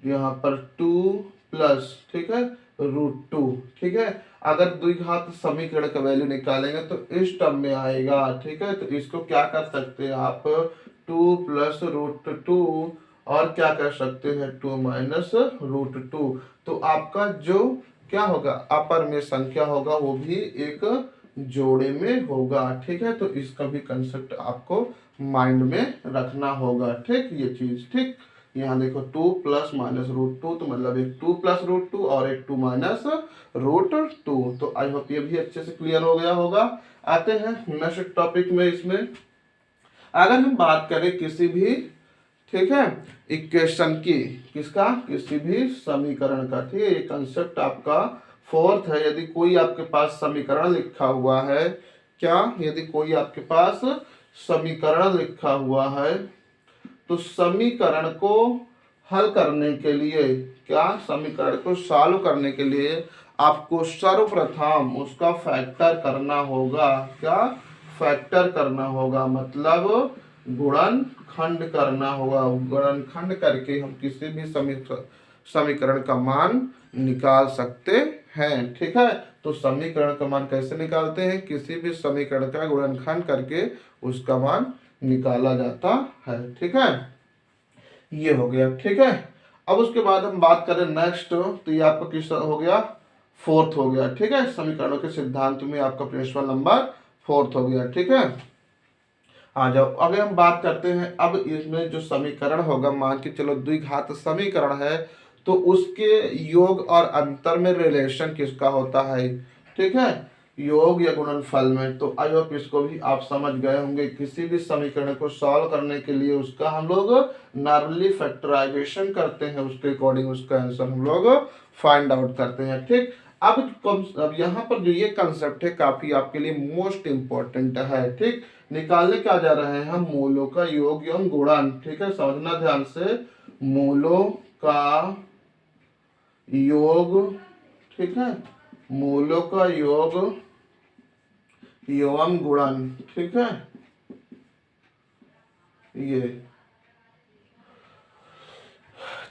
यहाँ पर 2 प्लस, ठीक है, √2, ठीक है, अगर द्विघात समीकरण का वैल्यू निकालेंगे तो इस टर्म में आएगा। ठीक है, तो इसको क्या कर सकते हैं आप, 2 प्लस √2, और क्या कर सकते हैं, 2 माइनस √2। तो आपका जो क्या होगा, अपर में संख्या होगा वो भी एक जोड़े में होगा। ठीक है, तो इसका भी कंसेप्ट आपको माइंड में रखना होगा। ठीक, ये चीज। ठीक, यहाँ देखो 2 प्लस माइनस √2, तो मतलब एक 2 प्लस √2 और एक 2 माइनस √2। तो आई होप ये भी अच्छे से क्लियर हो गया होगा। आते हैं नेक्स्ट टॉपिक में। इसमें अगर हम बात करें किसी भी, ठीक है, इक्वेशन की, किसका, किसी भी समीकरण का, ठीक है, ये कंसेप्ट आपका फोर्थ है। यदि कोई आपके पास समीकरण लिखा हुआ है, क्या, यदि कोई आपके पास समीकरण लिखा हुआ है तो समीकरण को हल करने के लिए, क्या, समीकरण को सॉल्व करने के लिए आपको सर्वप्रथम उसका फैक्टर करना होगा। क्या, फैक्टर करना होगा, मतलब गुणनखंड करना होगा। गुणनखंड करके हम किसी भी समीकरण का मान निकाल सकते हैं। ठीक है, तो समीकरण का मान कैसे निकालते हैं, किसी भी समीकरण का गुणनखंड करके उसका मान निकाला जाता है। ठीक है, ये हो गया। ठीक है, अब उसके बाद हम बात करें नेक्स्ट, तो ये आपका किस हो गया, फोर्थ हो गया। ठीक है, समीकरणों के सिद्धांत में आपका प्रिंसिपल नंबर फोर्थ हो गया। ठीक है, आ जाओ अगर हम बात करते हैं, अब इसमें जो समीकरण होगा, मान के चलो द्विघात समीकरण है, तो उसके योग और अंतर में रिलेशन किसका होता है। ठीक है, योग या गुणनफल में। तो आई होप इसको भी आप समझ गए होंगे। किसी भी समीकरण को सॉल्व करने के लिए उसका हम लोग नॉर्मली फैक्टराइजेशन करते हैं, उसके अकॉर्डिंग उसका आंसर हम लोग फाइंड आउट करते हैं। ठीक, अब यहाँ पर जो ये कंसेप्ट है काफी आपके लिए मोस्ट इंपॉर्टेंट है। ठीक, निकालने क्या जा रहे हैं हम, मूलों का योग एवं गुणन। ठीक है, समझना ध्यान से, मूलों का योग, ठीक है, मूलों का योग एवं गुणन, ठीक है, ये।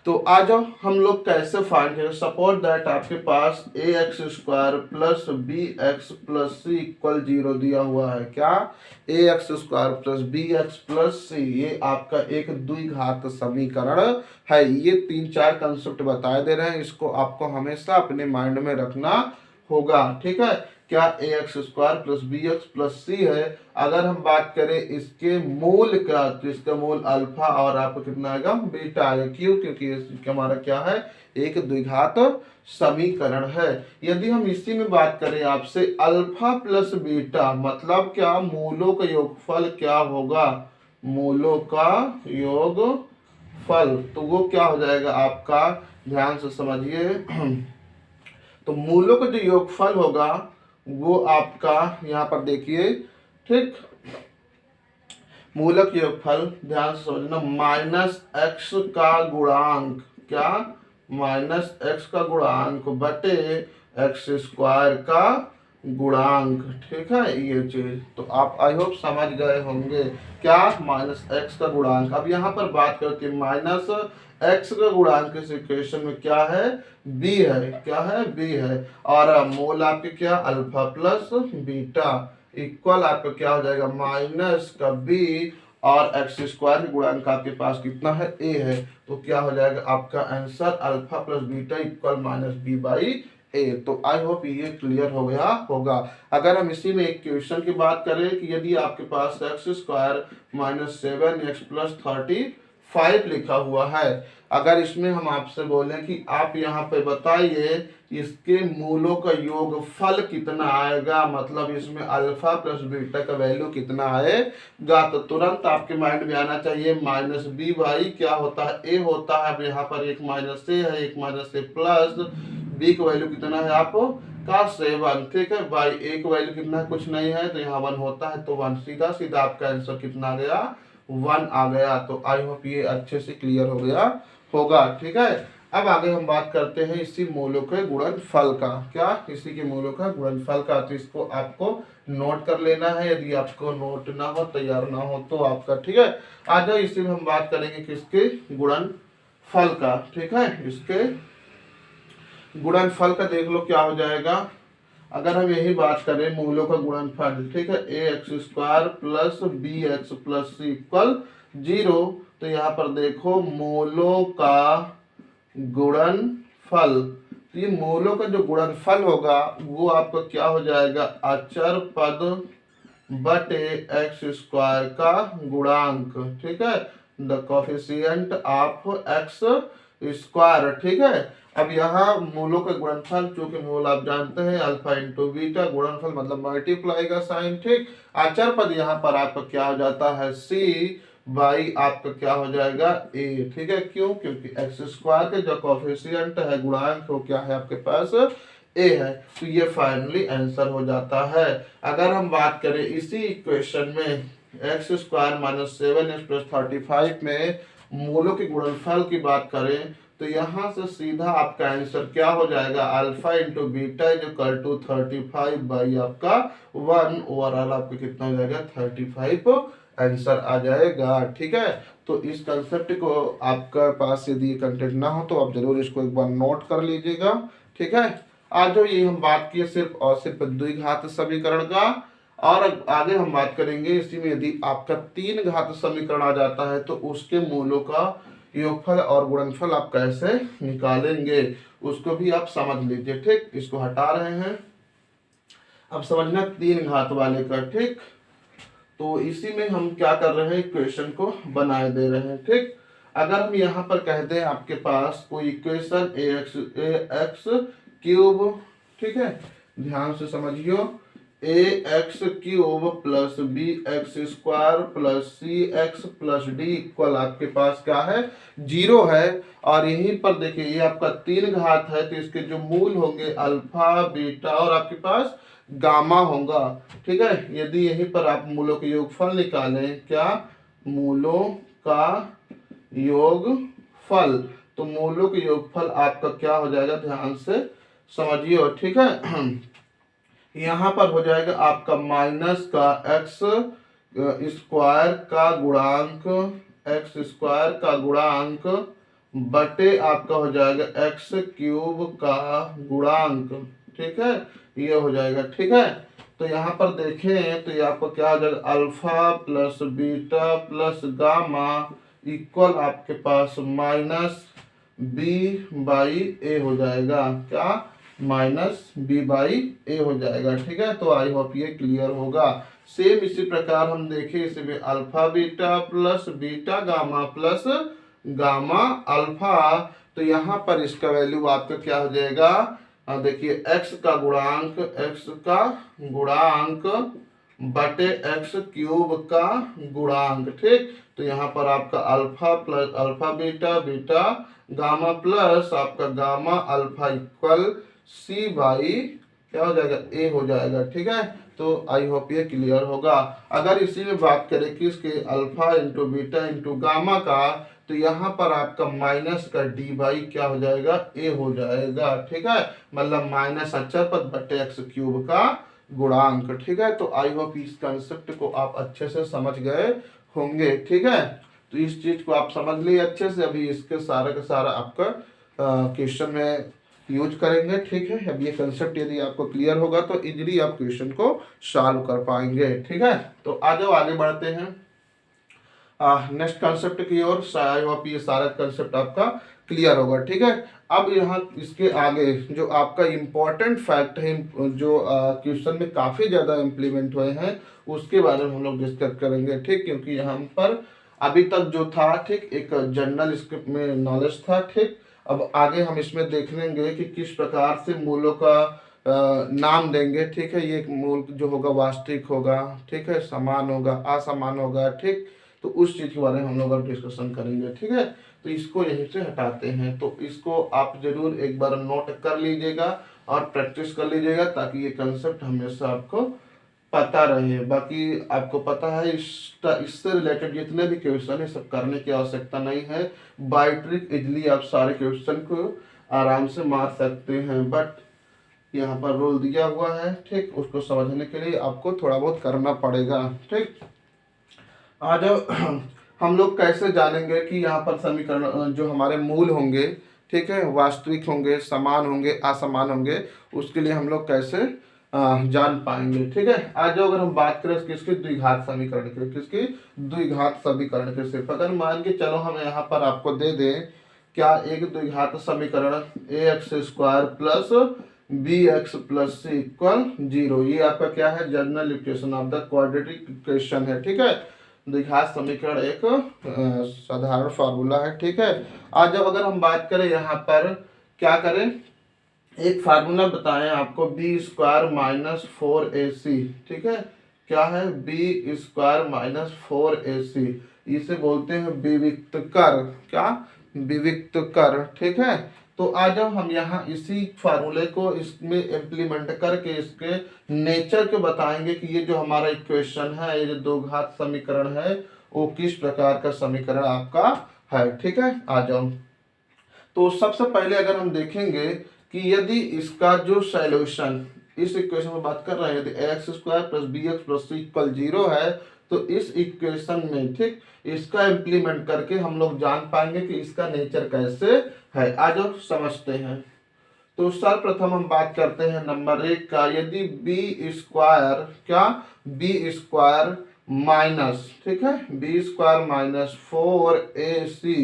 तो आ जाओ हम लोग कैसे फाइंड करें। सपोज दैट आपके पास A x square plus B x plus C equal 0 दिया हुआ है। क्या? A x square plus B x plus C, ये आपका एक द्विघात समीकरण है। ये 3-4 कंसेप्ट बताए दे रहे हैं, इसको आपको हमेशा अपने माइंड में रखना होगा, ठीक है। क्या? A x square plus B x plus C है। अगर हम बात करें इसके मूल का, तो इसका मूल अल्फा और आपको कितना आएगा? बीटा आएगा। क्यों? क्योंकि हमारा क्या है? एक द्विघात समीकरण है। यदि हम इसी में बात करें आपसे, अल्फा प्लस बीटा मतलब क्या? मूलों का योगफल क्या होगा? मूलों का योगफल। तो वो क्या हो जाएगा आपका? ध्यान से समझिए। तो मूलों का जो योगफल होगा वो आपका यहाँ पर देखिए, ठीक, मूलक योगफल ध्यान से समझना, माइनस एक्स का गुणांक। क्या? माइनस एक्स का गुणांक बटे एक्स स्क्वायर का गुणांक, ठीक है, ये चीज तो आप आई होप समझ गए होंगे। क्या? माइनस एक्स का गुणांक। अब यहाँ पर बात करते माइनस एक्स का गुणांक इस इक्वेशन में क्या है? बी है। क्या है? बी है। और मोल आपके क्या? अल्फा प्लस बीटा इक्वल आपका क्या हो जाएगा? माइनस का बी और एक्स स्क्वायर के गुणांक आपके पास कितना है? ए है। तो क्या हो जाएगा आपका answer? Alpha plus beta equal minus B by A. तो आई होप ये क्लियर हो गया होगा। अगर हम इसी में एक क्वेश्चन की बात करें कि यदि आपके पास X square minus 7x plus 35 लिखा हुआ है, अगर इसमें हम आपसे बोलें कि आप यहाँ पे बताइए इसके मूलों का योगफल कितना आएगा, मतलब इसमें अल्फा प्लस बीटा का वैल्यू कितना आएगा, तो तुरंत आपके माइंड में आना चाहिए माइनस बी बाई क्या होता है? ए होता है। अब यहाँ पर एक माइनस ए है, एक माइनस ए प्लस बी का वैल्यू कितना है आपको? का 7, ठीक है, बाई ए का वैल्यू कितना है? कुछ नहीं है, तो यहाँ 1 होता है, तो 1 सीधा सीधा आपका आंसर कितना आ गया? 1 आ गया। तो आई होप ये अच्छे से क्लियर हो गया होगा, ठीक है। अब आगे हम बात करते हैं इसी मूलों के गुणनफल का। क्या? इसी के मूलों का गुणनफल का। तो इसको आपको नोट कर लेना है, यदि आपको नोट ना हो, तैयार ना हो तो आपका, ठीक है। आ जाओ इसी में हम बात करेंगे किसके? गुणनफल का, ठीक है। इसके गुणनफल का देख लो क्या हो जाएगा। अगर हम यही बात करें मूलों का गुणनफल, ठीक है, a x square plus B x plus C equal 0, तो यहाँ पर देखो मूलों का गुणनफल। तो ये मूलों का जो गुणनफल होगा वो आपका क्या हो जाएगा? अचर पद बटे एक्स स्क्वायर का गुणांक, ठीक है, the coefficient of x square, ठीक है। अब यहाँ मूलों का गुणनफल, चूंकि मूल आप जानते हैं अल्फा इंटू बीटा, गुणनफल मतलब मल्टीप्लाई का साइन, ठीक। अचर पद यहाँ पर आपका क्या हो जाता है? सी बाई आपका क्या हो जाएगा? ए, ठीक है। क्यों? क्योंकि एक्स स्क्वायर के जो कोफिशिएंट है गुणांक वो क्या है आपके पास? ए है। तो ये फाइनली आंसर हो जाता है। अगर हम बात करें इसी इक्वेशन में x square minus 7x plus 35 में मूलों के गुणनफल की बात करें, तो यहाँ से सीधा आपका आंसर क्या हो जाएगा? Alpha into beta is equal to 35 by आपका 1, ओवरऑल आपका कितना हो जाएगा? 35 आंसर आ जाएगा, ठीक है। तो इस कंसेप्ट को आपका पास यदि कंटेंट ना हो तो आप जरूर इसको एक बार नोट कर लीजिएगा, ठीक है। आज जो ये हम बात किए सिर्फ और सिर्फ द्विघात समीकरण का, और आगे हम बात करेंगे इसी में यदि आपका 3 घात समीकरण आ जाता है तो उसके मूलों का योगफल और गुणनफल आप कैसे निकालेंगे, उसको भी आप समझ लीजिए, ठीक। इसको हटा रहे हैं, अब समझना 3 घात वाले का, ठीक। तो इसी में हम क्या कर रहे हैं? इक्वेशन को बनाए दे रहे हैं, ठीक। अगर हम यहाँ पर कह दें आपके पास कोई इक्वेशन ए एक्स क्यूब, ठीक है, ध्यान से समझियो, a x cube plus B x square plus C x plus d equal आपके पास क्या है? 0 है। और यहीं पर देखिए ये आपका 3 घात है, तो इसके जो मूल होंगे अल्फा बीटा और आपके पास गामा होगा, ठीक है। यदि यहीं पर आप मूलों के योगफल निकालें, क्या? मूलों का योगफल, तो मूलों के योगफल आपका क्या हो जाएगा, ध्यान से समझिए, ठीक है। यहाँ पर हो जाएगा आपका माइनस का एक्स स्क्वायर का गुणांक, एक्स स्क्वायर का गुणांक बटे आपका हो जाएगा एक्स क्यूब का गुणांक, ठीक है, ये हो जाएगा, ठीक है। तो यहाँ पर देखें तो ये आपको क्या हो जाएगा, alpha plus beta plus gamma equal आपके पास माइनस बी बाई ए हो जाएगा, क्या, माइनस बी बाई ए हो जाएगा, ठीक है। तो आई होप ये क्लियर होगा। सेम इसी प्रकार हम देखें इसमें alpha beta plus beta gamma plus gamma alpha, तो यहाँ पर इसका वैल्यू आपका क्या हो जाएगा, देखिए x का गुणांक बटे एक्स क्यूब का गुणांक, ठीक। तो यहाँ पर आपका alpha plus alpha beta beta gamma plus आपका gamma alpha equal c by क्या हो जाएगा, ए हो जाएगा, ठीक है। तो आई होप ये क्लियर होगा। अगर इसी में बात करें कि इसके alpha into beta into gamma का, तो यहाँ पर आपका माइनस का डी बाई क्या हो जाएगा, ए हो जाएगा, ठीक है, मतलब माइनस अक्षर पद बटे एक्स क्यूब का गुणांक, ठीक है। तो आई होप इस कंसेप्ट को आप अच्छे से समझ गए होंगे, ठीक है। तो इस चीज को आप समझ लिए अच्छे से। अभी इसके सारा का सारा आपका क्वेश्चन में यूज करेंगे, ठीक है। अब ये कंसेप्ट यदि आपको क्लियर होगा तो इजीली आप क्वेश्चन को सॉल्व कर पाएंगे, ठीक है। तो आ जाओ आगे बढ़ते हैं नेक्स्ट कंसेप्ट की ओर। आई होप ये सारा कंसेप्ट आपका क्लियर होगा, ठीक है। अब यहाँ इसके आगे जो आपका इम्पोर्टेंट फैक्ट है, जो क्वेश्चन में काफ़ी ज़्यादा इम्प्लीमेंट हुए हैं, उसके बारे में हम लोग डिस्कस करेंगे, ठीक। क्योंकि यहाँ पर अभी तक जो था, ठीक, एक जनरल स्क्रिप्ट में नॉलेज था, ठीक। अब आगे हम इसमें देख लेंगे कि किस प्रकार से मूलों का नाम देंगे, ठीक है। ये मूल जो होगा वास्तविक होगा, ठीक है, समान होगा, असमान होगा, ठीक। तो उस चीज़ के बारे में हम लोग अब डिस्कशन करेंगे, ठीक है। तो इसको यहीं से हटाते हैं। तो इसको आप जरूर एक बार नोट कर लीजिएगा और प्रैक्टिस कर लीजिएगा, ताकि ये कंसेप्ट हमेशा आपको पता रहे। बाकी आपको पता है इससे रिलेटेड जितने भी क्वेश्चन है सब करने की आवश्यकता नहीं है। बाय ट्रिक इजली आप सारे क्वेश्चन को आराम से मार सकते हैं, बट यहाँ पर रूल दिया हुआ है, ठीक। उसको समझने के लिए आपको थोड़ा बहुत करना पड़ेगा, ठीक। आ जाओ हम लोग कैसे जानेंगे कि यहाँ पर समीकरण जो हमारे मूल होंगे, ठीक है, वास्तविक होंगे, समान होंगे, असमान होंगे, उसके लिए हम लोग कैसे जान पाएंगे, ठीक है। आज जो अगर हम बात करें किसके द्विघात समीकरण के, किसकी द्विघात समीकरण के, सिर्फ अगर मान के चलो हम यहाँ पर आपको दे दें क्या, एक द्विघात समीकरण a x square plus B x plus C equal 0, ये आपका क्या है, general equation of the quadratic equation है, ठीक है। द्विघात समीकरण एक साधारण फार्मूला है, ठीक है। आज जब अगर हम बात करें यहाँ पर क्या करें, एक फार्मूला बताएं आपको, बी स्क्वायर माइनस 4ac, ठीक है, क्या है, बी स्क्वायर माइनस 4ac, इसे बोलते हैं विविक्त कर, क्या, विविक्त कर, ठीक है। तो आज हम यहाँ इसी फार्मूले को इसमें इम्प्लीमेंट करके इसके नेचर को बताएंगे कि ये जो हमारा इक्वेशन है, ये जो दो घात समीकरण है, वो किस प्रकार का समीकरण आपका है, ठीक है। आ जाओ, तो सबसे पहले अगर हम देखेंगे कि यदि इसका जो सॉल्यूशन, इस इक्वेशन में बात कर रहे हैं, यदि x square plus B x plus सी इक्वल 0 है, तो इस इक्वेशन में, ठीक, इसका इम्प्लीमेंट करके हम लोग जान पाएंगे कि इसका नेचर कैसे है। आज समझते हैं। तो सर्वप्रथम हम बात करते हैं नंबर 1 का, यदि बी स्क्वायर, क्या, बी स्क्वायर माइनस, ठीक है, बी स्क्वायर माइनस 4ac,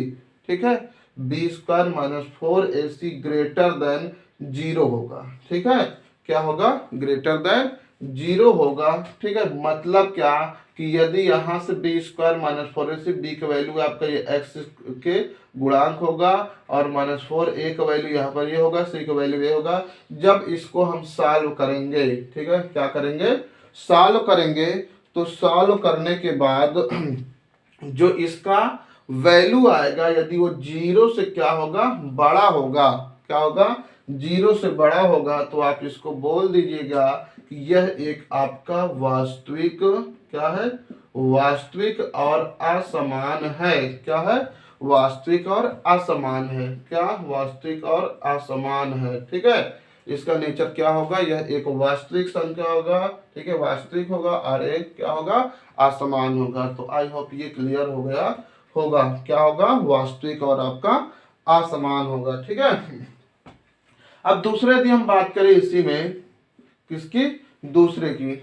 ठीक है, B square minus 4ac greater than 0 होगा, ठीक है, क्या होगा, ग्रेटर देन 0 होगा, ठीक है। मतलब क्या कि यदि यहाँ से B square minus 4ac, B का वैल्यू आपका ये एक्स के गुणांक होगा, और माइनस 4a का वैल्यू यहाँ पर ये होगा, सी का वैल्यू ये होगा। जब इसको हम सॉल्व करेंगे, ठीक है, क्या करेंगे, सॉल्व करेंगे, तो सॉल्व करने के बाद जो इसका वैल्यू आएगा, यदि वो 0 से क्या होगा, बड़ा होगा, क्या होगा, 0 से बड़ा होगा, तो आप इसको बोल दीजिएगा कि यह एक आपका वास्तविक, क्या है, वास्तविक और असमान है, क्या है, वास्तविक और असमान है। क्या? वास्तविक और असमान है। ठीक है, इसका नेचर क्या होगा? यह एक वास्तविक संख्या होगा, ठीक है, वास्तविक होगा, और एक क्या होगा? असमान होगा। तो आई होप ये क्लियर हो गया होगा। क्या होगा? वास्तविक और आपका असमान होगा। ठीक है, अब दूसरे यदि हम बात करें इसी में, किसकी? दूसरे की,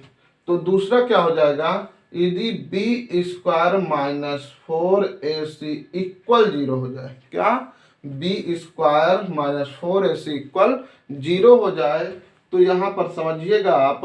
तो दूसरा क्या हो जाएगा? यदि B square minus 4ac equal 0 हो जाए। क्या? B square minus 4ac equal 0 हो जाए, तो यहां पर समझिएगा आप,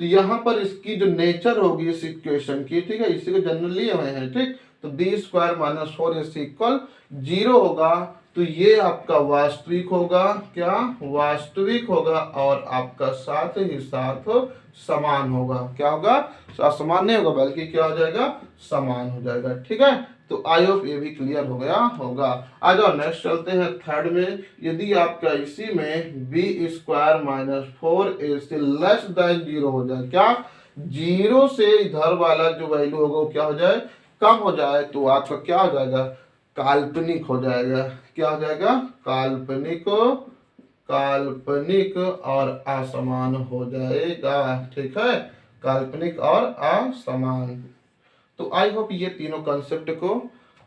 तो यहां पर इसकी जो नेचर होगी इस इक्वेशन की, ठीक है, इसी को जनरल लिए हुए हैं, ठीक, तो B square minus 4ac equal 0 होगा, तो ये आपका वास्तविक होगा। क्या? वास्तविक होगा, और आपका साथ ही साथ समान होगा। क्या होगा? असमान नहीं होगा, बल्कि क्या हो जाएगा? समान हो जाएगा। ठीक है, तो आई होप ये भी क्लियर हो गया होगा। आ जाओ नेक्स्ट चलते हैं थर्ड में। यदि आपका इसी में B square minus 4ac less than 0 हो जाए। क्या? 0 से इधर वाला जो वैल्यू होगा वो क्या हो जाए? कम हो जाए, तो आपका क्या हो जाएगा? काल्पनिक हो जाएगा। क्या हो जाएगा? काल्पनिक, काल्पनिक और असमान हो जाएगा। ठीक है, काल्पनिक और असमान। तो आई होप ये तीनों कंसेप्ट को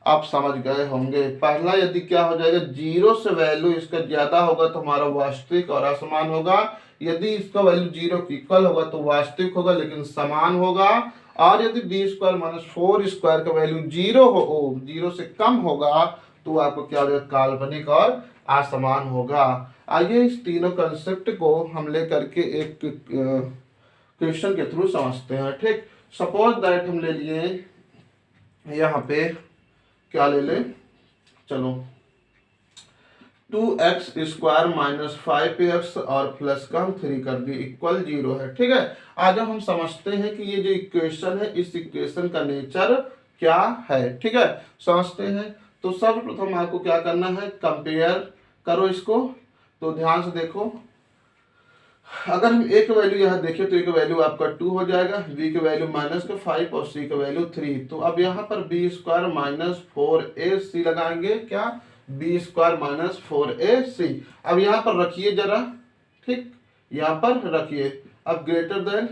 आप समझ गए होंगे। पहला, यदि क्या हो जाएगा? 0 से वैल्यू इसका ज्यादा होगा तो हमारा वास्तविक और असमान होगा। यदि इसका वैल्यू 0 के इक्वल होगा तो वास्तविक होगा लेकिन समान होगा। और यदि बी स्क्वायर माइनस 4 स्क्वायर का वैल्यू 0 हो, 0 से कम होगा, तो आपको क्या हो जाएगा? काल्पनिक और असमान होगा। आइए इस तीनों कंसेप्ट को हम लेकर के एक क्वेश्चन के थ्रू समझते हैं। ठीक, सपोज दैट हम ले लिए यहाँ पे, क्या ले ले, चलो 2x स्क्वायर माइनस 5x और प्लस का हम 3 कर दिए इक्वल 0 है। ठीक है, आज हम समझते हैं कि ये जो इक्वेशन है, इस इक्वेशन का नेचर क्या है। ठीक है, समझते हैं। तो सर्वप्रथम आपको क्या करना है? कंपेयर करो इसको। तो ध्यान से देखो, अगर हम ए का वैल्यू यहाँ देखें तो ए का वैल्यू आपका 2 हो जाएगा, बी का वैल्यू माइनस का 5 और सी का वैल्यू 3। तो अब यहाँ पर बी स्क्वायर माइनस 4ac लगाएंगे। क्या? B square minus 4ac। अब यहाँ पर रखिए जरा, ठीक, यहाँ पर रखिए। अब ग्रेटर देन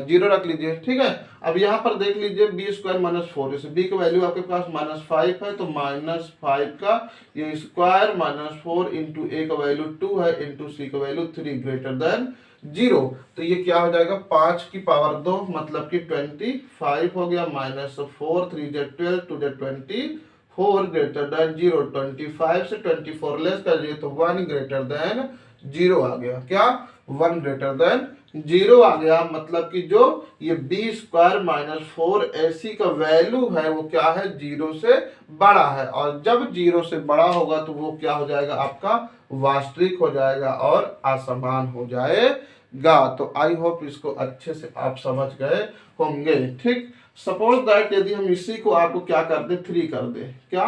0 रख लीजिए। ठीक है, अब यहाँ पर देख लीजिए B square minus 4ac, B का वैल्यू आपके पास -5 है, तो -5 का ये स्क्वायर माइनस 4 इंटू ए का वैल्यू 2 है इंटू सी का वैल्यू 3 ग्रेटर देन 0। तो ये क्या हो जाएगा? 5 की पावर 2 मतलब कि 25 हो गया, -4 3 जे 12 2 जे 24 ग्रेटर देन 0। 25 से 24 लेस कर दिए तो 1 ग्रेटर देन 0 आ गया। क्या? 1 ग्रेटर देन 0 आ गया, मतलब कि जो ये बी स्क्वायर माइनस 4ac का वैल्यू है वो क्या है? 0 से बड़ा है, और जब 0 से बड़ा होगा तो वो क्या हो जाएगा? आपका वास्तविक हो जाएगा और असमान हो जाएगा। तो आई होप इसको अच्छे से आप समझ गए होंगे। ठीक, सपोज दैट यदि हम इसी को आपको क्या कर दे? 3 कर दे। क्या?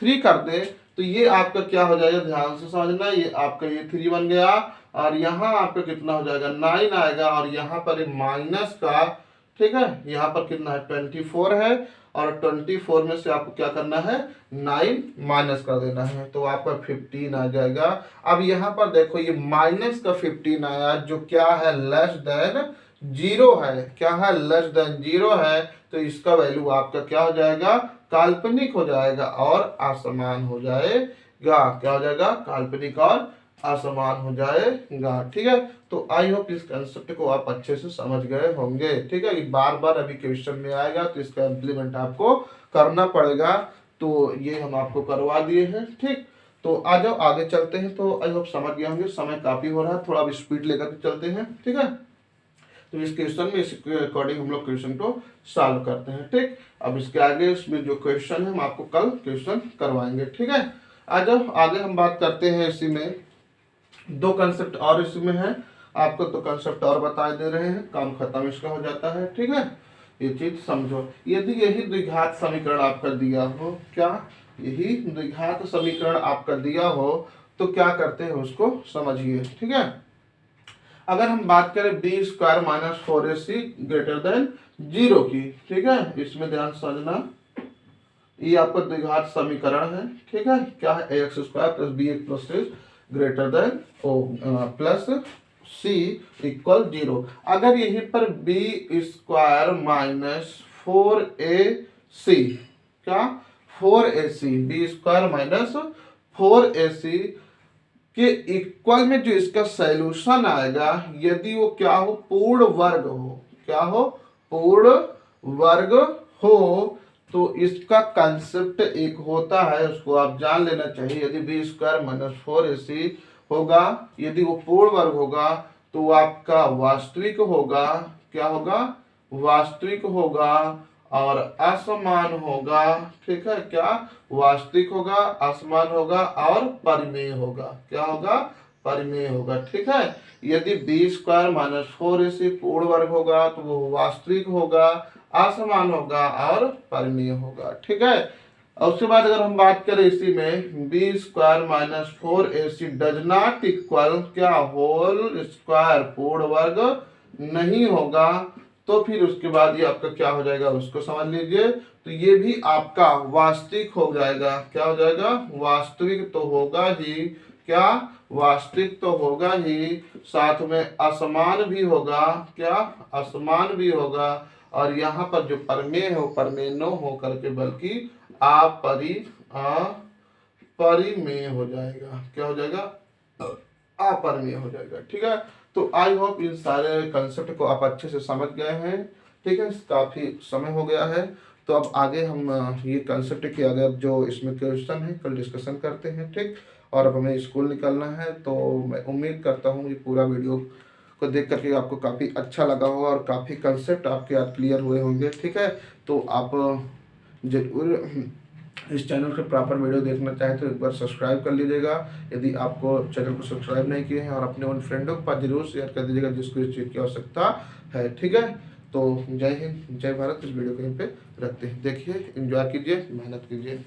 3 कर दे, तो ये आपका क्या हो जाएगा? ध्यान से समझना, ये आपका ये 3 बन गया, और यहाँ आपका कितना हो जाएगा? 9 आएगा, और यहाँ पर माइनस का, ठीक है, यहाँ पर कितना है? 24 है, और 24 में से आपको क्या करना है? 9 माइनस कर देना है, तो आपका 15 आ जाएगा। अब यहाँ पर देखो ये माइनस का 15 आया, जो क्या है? लेस देन 0 है। क्या है? लेस देन 0 है, तो इसका वैल्यू आपका क्या हो जाएगा? काल्पनिक हो जाएगा और असमान हो जाएगा। क्या हो जाएगा? काल्पनिक और असमान हो जाएगा। ठीक है, तो आई होप इस कंसेप्ट को आप अच्छे से समझ गए होंगे। ठीक है, बार बार अभी क्वेश्चन में आएगा तो इसका इम्प्लीमेंट आपको करना पड़ेगा, तो ये हम आपको करवा दिए हैं। ठीक, तो आ जाओ आगे चलते हैं। तो आई होप समझ गए होंगे, समय काफी हो रहा है, थोड़ा अब स्पीड लेकर के चलते हैं। ठीक है, तो इस क्वेश्चन में इसके अकॉर्डिंग हम लोग क्वेश्चन को सॉल्व करते हैं। ठीक, अब इसके आगे इसमें जो क्वेश्चन है हम आपको कल क्वेश्चन करवाएंगे। ठीक है, आ जाओ आगे हम बात करते हैं। इसी में 2 कंसेप्ट और इसमें है, आपको तो कंसेप्ट और बता दे रहे हैं, काम खत्म इसका हो जाता है। ठीक है, ये चीज समझो। यदि यही द्विघात समीकरण आपका दिया हो, क्या यही द्विघात समीकरण आपका दिया हो, तो क्या करते हैं उसको समझिए। ठीक है, अगर हम बात करें B square minus 4ac greater than 0 की, ठीक है, इसमें ध्यान समझना, ये आपका द्विघात समीकरण है, ठीक है। क्या है, a x square plus B x plus c greater than o plus C equal 0। अगर यहीं पर बी स्क्वायर माइनस 4ac, क्या 4ac, B square minus 4ac के इक्वल में जो इसका सॉल्यूशन आएगा, यदि वो क्या हो, पूर्ण वर्ग हो, क्या हो, पूर्ण वर्ग हो, तो इसका कंसेप्ट एक होता है, उसको आप जान लेना चाहिए। यदि बी स्क्वायर माइनस 4ac होगा, यदि वो पूर्ण वर्ग होगा, तो वो आपका वास्तविक होगा, क्या होगा, वास्तविक होगा और असमान होगा, ठीक है। क्या वास्तविक होगा, असमान होगा और परिमेय होगा, क्या होगा, परिमेय होगा, ठीक है। यदि बी स्क्वायर माइनस 4ac पूर्ण वर्ग होगा, तो वो वास्तविक होगा, असमान होगा और परिमेय होगा, ठीक है। और उसके बाद अगर हम बात करें इसी में, B square minus 4ac does not equal क्या, होल स्क्वायर, पूर्ण वर्ग नहीं होगा, तो फिर उसके बाद ये आपका क्या हो जाएगा, उसको समझ लीजिए। तो ये भी आपका वास्तविक हो जाएगा, क्या हो जाएगा, वास्तविक तो होगा ही, क्या वास्तविक तो होगा ही, साथ में असमान भी होगा, क्या असमान भी होगा, और यहाँ पर जो परिमेय है वो परिमेय न हो करके बल्कि अपरिमेय हो जाएगा, क्या हो जाएगा, अपरिमेय हो जाएगा, ठीक है। तो आई होप इन सारे कंसेप्ट को आप अच्छे से समझ गए हैं, ठीक है। काफ़ी समय हो गया है, तो अब आगे हम ये कंसेप्ट के आगे अब जो इसमें क्वेश्चन है कल डिस्कशन करते हैं, ठीक। और अब हमें स्कूल निकलना है, तो मैं उम्मीद करता हूँ ये पूरा वीडियो को देख करके आपको काफ़ी अच्छा लगा होगा और काफ़ी कंसेप्ट आपके याद क्लियर हुए होंगे, ठीक है। तो आप जरूर इस चैनल के प्रॉपर वीडियो देखना चाहे तो एक बार सब्सक्राइब कर लीजिएगा, यदि आपको चैनल को सब्सक्राइब नहीं किए हैं, और अपने उन फ्रेंडों के पास जरूर शेयर कर दीजिएगा जिसको इस चीज़ की आवश्यकता है, ठीक है। तो जय हिंद, जय भारत। इस वीडियो को यहीं पे रखते हैं, देखिए, एंजॉय कीजिए, मेहनत कीजिए।